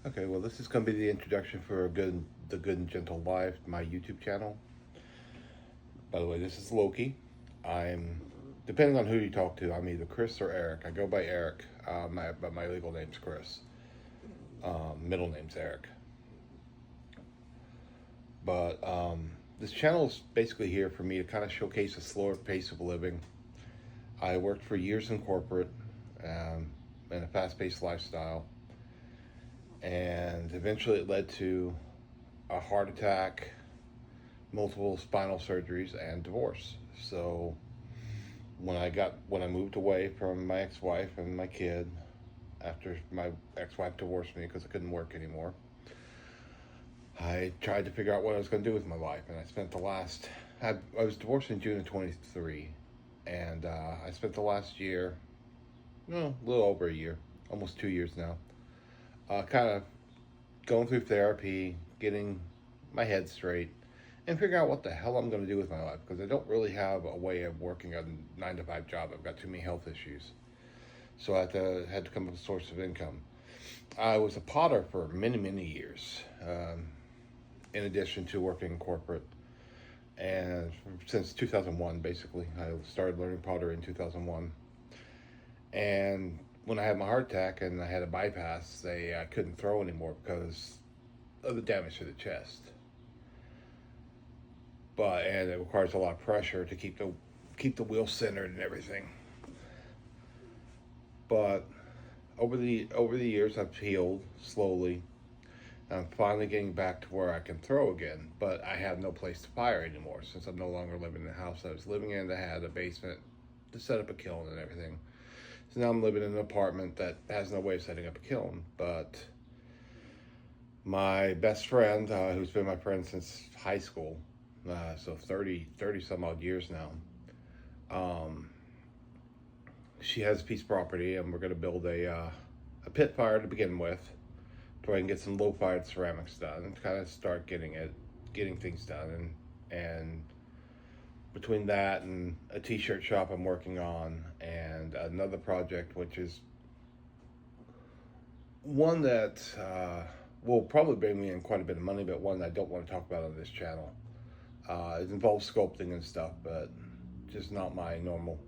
Okay, well, this is going to be the introduction for the Good and Gentle Life, my YouTube channel. By the way, this is Loki. I'm, depending on who you talk to, I'm either Chris or Eric. I go by Eric, but my legal name's Chris. Middle name's Eric. But this channel is basically here for me to kind of showcase a slower pace of living. I worked for years in corporate, um, in a fast-paced lifestyle, and eventually it led to a heart attack, multiple spinal surgeries, and divorce. So when I moved away from my ex-wife and my kid after my ex-wife divorced me because I couldn't work anymore, I tried to figure out what I was going to do with my life, and I spent the last I was divorced in June of 23, and I spent the last year, no, a little over a year, almost 2 years now, kind of going through therapy, getting my head straight, and figure out what the hell I'm going to do with my life because I don't really have a way of working a 9 to 5 job. I've got too many health issues, so I had to come up with a source of income. I was a potter for many years, in addition to working in corporate, and since 2001, basically, I started learning pottery in 2001. And when I had my heart attack and I had a bypass, they couldn't throw anymore because of the damage to the chest. And it requires a lot of pressure to keep the wheel centered and everything. But over the years, I've healed slowly. I'm finally getting back to where I can throw again, but I have no place to fire anymore since I'm no longer living in the house I was living in that had a basement to set up a kiln and everything. So now I'm living in an apartment that has no way of setting up a kiln. But my best friend, who's been my friend since high school, so 30 some odd years now, um, she has a piece of property, and we're going to build a pit fire to begin with, so I can get some low-fired ceramics done and kind of start getting things done. And between that and a t-shirt shop I'm working on, and another project, which is one that will probably bring me in quite a bit of money, but one I don't want to talk about on this channel. It involves sculpting and stuff, but just not my normal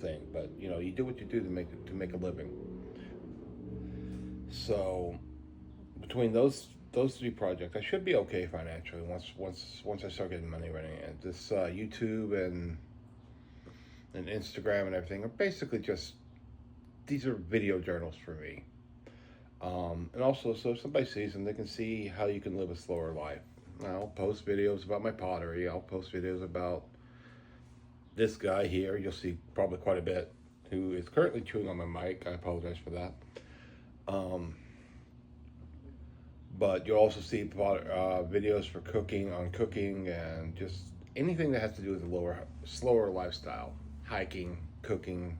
thing. But you do what you do to make a living. So between those three projects, I should be okay financially once I start getting money running in. This YouTube and Instagram and everything are basically just, these are video journals for me. And also, so if somebody sees them, they can see how you can live a slower life. I'll post videos about my pottery. I'll post videos about this guy here. You'll see probably quite a bit, who is currently chewing on my mic. I apologize for that. But you'll also see videos for cooking, on cooking, and just anything that has to do with a slower lifestyle. Hiking, cooking,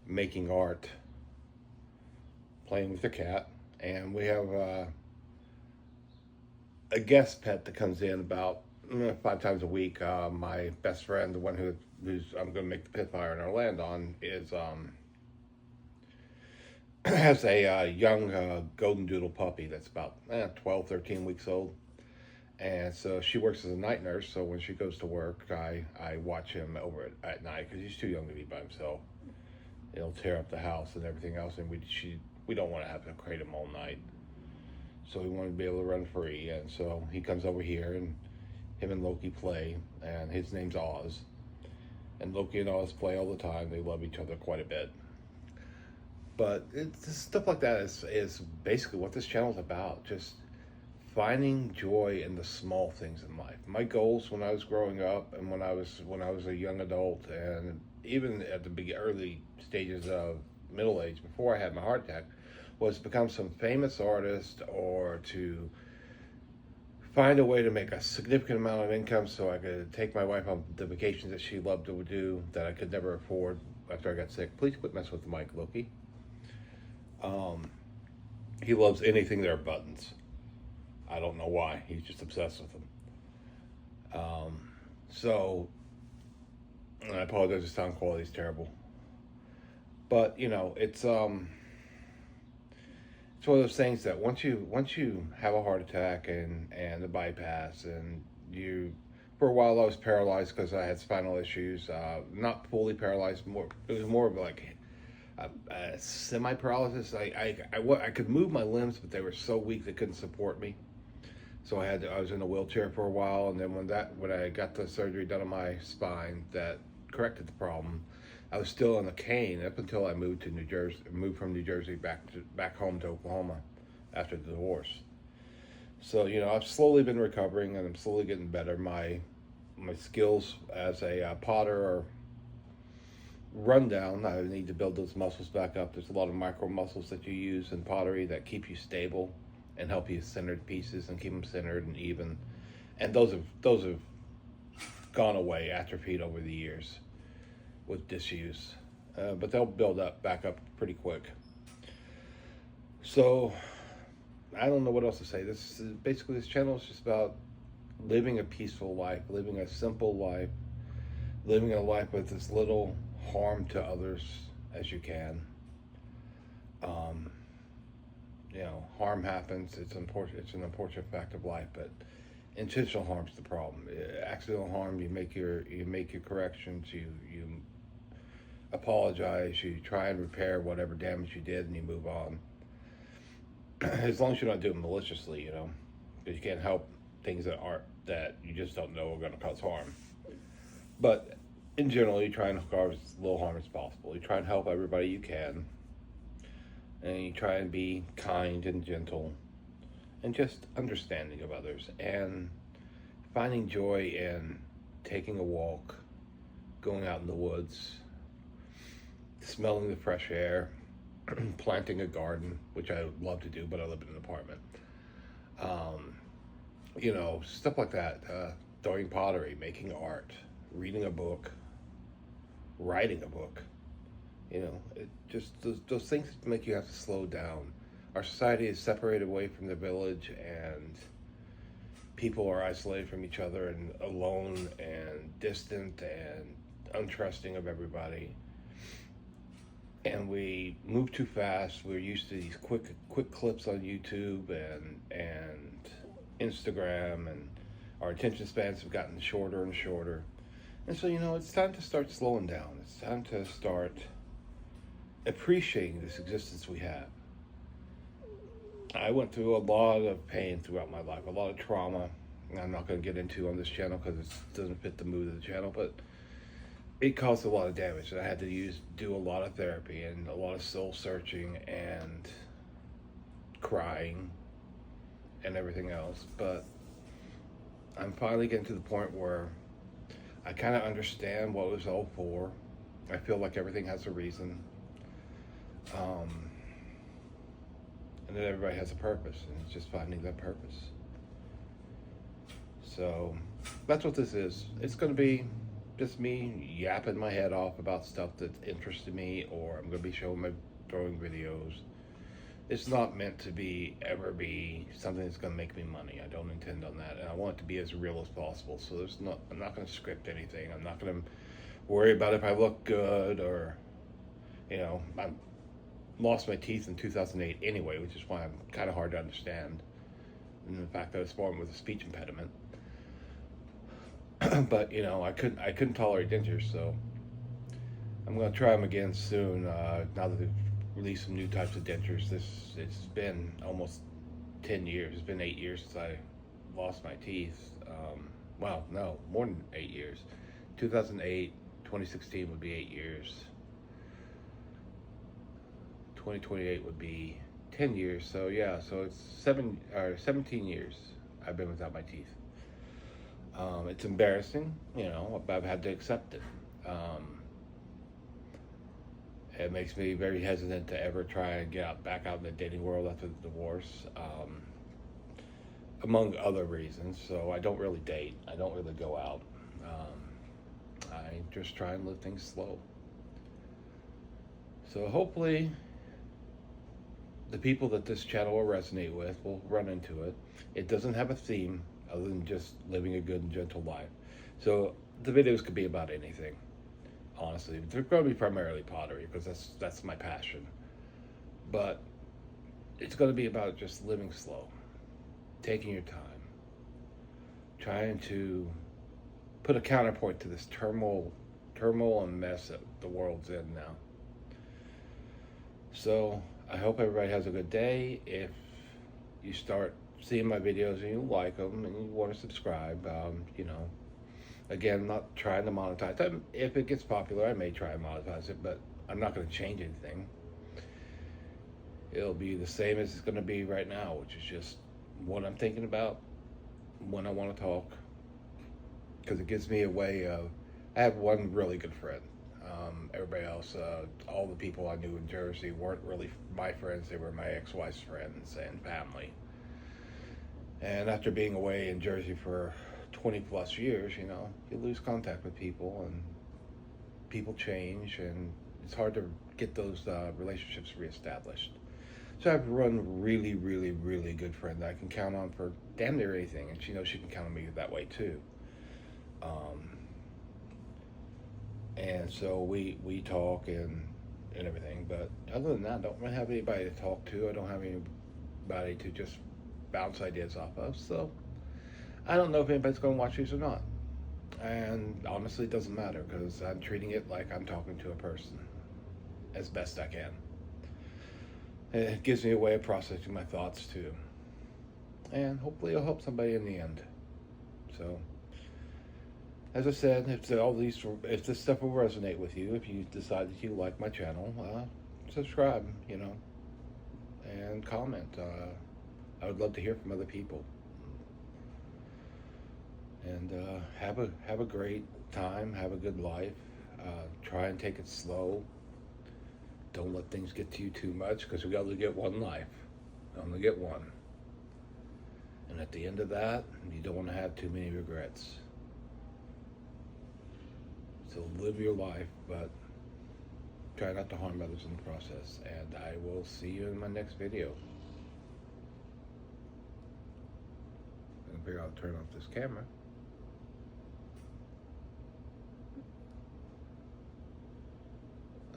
making art, playing with your cat. And we have a guest pet that comes in about 5 times a week. My best friend, the one who's I'm going to make the pit fire in our land on, is has a young golden doodle puppy that's about 12, 13 weeks old. And so she works as a night nurse. So when she goes to work, I watch him over at night because he's too young to be by himself. He'll tear up the house and everything else, and we don't want to have to crate him all night. So we want to be able to run free, and so he comes over here, and him and Loki play, and his name's Oz. And Loki and Oz play all the time. They love each other quite a bit. But it's stuff like that is basically what this channel is about. Just finding joy in the small things in life. My goals when I was growing up, and when I was a young adult, and even at the early stages of middle age, before I had my heart attack, was to become some famous artist, or to find a way to make a significant amount of income so I could take my wife on the vacations that she loved to do that I could never afford after I got sick. Please quit messing with the mic, Loki. He loves anything that are buttons. I don't know why. He's just obsessed with them. So, and I apologize, the sound quality is terrible. But it's it's one of those things that once you have a heart attack and a bypass, and you, for a while I was paralyzed because I had spinal issues. Not fully paralyzed. More, it was more of like a semi paralysis. I could move my limbs, but they were so weak they couldn't support me. So I was in a wheelchair for a while, and then when I got the surgery done on my spine that corrected the problem, I was still on a cane up until I moved to New Jersey, moved from New Jersey back home to Oklahoma after the divorce. So I've slowly been recovering, and I'm slowly getting better. My skills as a potter are run down. I need to build those muscles back up. There's a lot of micro muscles that you use in pottery that keep you stable and help you center pieces and keep them centered and even. And those have gone away, atrophied over the years with disuse, but they'll build back up pretty quick. So I don't know what else to say. This channel is just about living a peaceful life, living a simple life, living a life with as little harm to others as you can. Harm happens. It's an unfortunate fact of life, but intentional harm's the problem. Accidental harm, you make your corrections, you apologize, you try and repair whatever damage you did, and you move on. As long as you don't do it maliciously, because you can't help things that you just don't know are going to cause harm. But in general, you try and cause as little harm as possible. You try and help everybody you can, and you try and be kind and gentle and just understanding of others, and finding joy in taking a walk, going out in the woods, smelling the fresh air, planting a garden, which I would love to do, but I live in an apartment. Stuff like that. Throwing pottery, making art, reading a book, writing a book. Those things make you have to slow down. Our society is separated away from the village, and people are isolated from each other and alone and distant and untrusting of everybody. And we move too fast. We're used to these quick clips on YouTube and Instagram, and our attention spans have gotten shorter and shorter. And so, it's time to start slowing down. It's time to start appreciating this existence we have. I went through a lot of pain throughout my life, a lot of trauma. I'm not going to get into on this channel because it doesn't fit the mood of the channel, but it caused a lot of damage. I had to do a lot of therapy and a lot of soul searching and crying and everything else. But I'm finally getting to the point where I kind of understand what it was all for. I feel like everything has a reason. And that everybody has a purpose, and it's just finding that purpose. So that's what this is. It's going to be just me yapping my head off about stuff that interested me, or I'm going to be showing my throwing videos. It's not meant to ever be something that's going to make me money. I don't intend on that, and I want it to be as real as possible. So I'm not going to script anything. I'm not going to worry about if I look good, or I lost my teeth in 2008 anyway, which is why I'm kind of hard to understand. And the fact that I was born with a speech impediment. But I couldn't tolerate dentures, so I'm going to try them again soon. Now that they've released some new types of dentures, it's been almost 10 years. It's been 8 years since I lost my teeth. Well, no, more than 8 years. 2008, 2016 would be 8 years. 2028 would be 10 years. So yeah, so it's 17 years I've been without my teeth. It's embarrassing, I've had to accept it. It makes me very hesitant to ever try and get back out in the dating world after the divorce, among other reasons. So I don't really date. I don't really go out. I just try and live things slow. So hopefully the people that this channel will resonate with will run into it. It doesn't have a theme other than just living a good and gentle life. So the videos could be about anything, honestly. They're going to be primarily pottery because that's my passion. But it's going to be about just living slow, taking your time, trying to put a counterpoint to this turmoil and mess that the world's in now. So I hope everybody has a good day. If you start seeing my videos and you like them and you want to subscribe, again, I'm not trying to monetize them. If it gets popular, I may try and monetize it, but I'm not going to change anything. It'll be the same as it's going to be right now, which is just what I'm thinking about when I want to talk, because it gives me a way of, I have one really good friend. Everybody else, all the people I knew in Jersey weren't really my friends. They were my ex-wife's friends and family. And after being away in Jersey for 20 plus years, you lose contact with people, and people change, and it's hard to get those relationships reestablished. So I have one really, really, really good friend that I can count on for damn near anything, and she knows she can count on me that way too. And so we talk and everything, but other than that, I don't really have anybody to talk to. I don't have anybody to just bounce ideas off of. So I don't know if anybody's going to watch these or not. And honestly, it doesn't matter, because I'm treating it like I'm talking to a person as best I can. And it gives me a way of processing my thoughts too. And hopefully it'll help somebody in the end. So, as I said, if this stuff will resonate with you, if you decide that you like my channel, subscribe, and comment. I would love to hear from other people. And have a great time. Have a good life. Try and take it slow. Don't let things get to you too much, because we only get one life. Only get one. And at the end of that, you don't want to have too many regrets. So live your life, but try not to harm others in the process. And I will see you in my next video. I'm gonna figure out how to turn off this camera.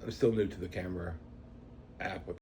I'm still new to the camera app.